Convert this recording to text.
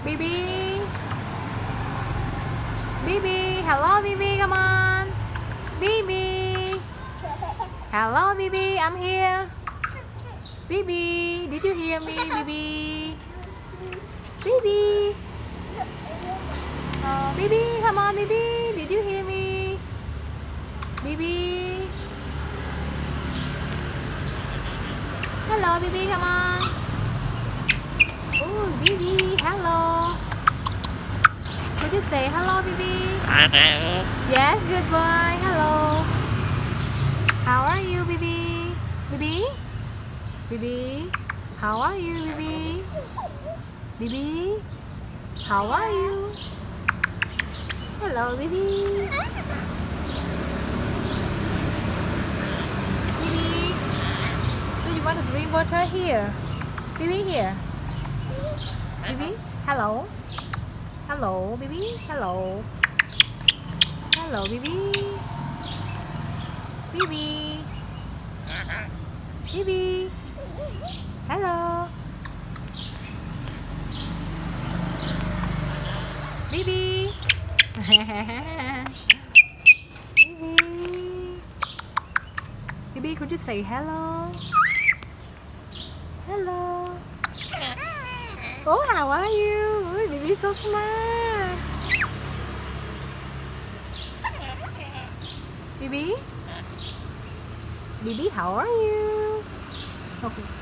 Bibi. Bibi. Hello, Bibi. Come on. Bibi. Hello, Bibi. I'm here. Bibi. Did you hear me, Bibi? Bibi. Oh, Bibi. Come on, Bibi. Did you hear me? Bibi. Hello, Bibi. Come on. Oh, Bibi. Hello. Could you say hello, Bibi? Yes, good boy. Hello. How are you, Bibi? Bibi? Bibi? How are you, Bibi? Bibi? How are you? Hello, Bibi. Bibi? Do you want to drink water here? Bibi here. Bibi? Hello. Hello, Bibi. Hello. Hello, Bibi. Bibi. Bibi. Hello. Bibi. Bibi. Bibi, could you say hello? Hello. Oh, how are you? Oh, Bibi so smart. Bibi? Bibi, how are you? Okay.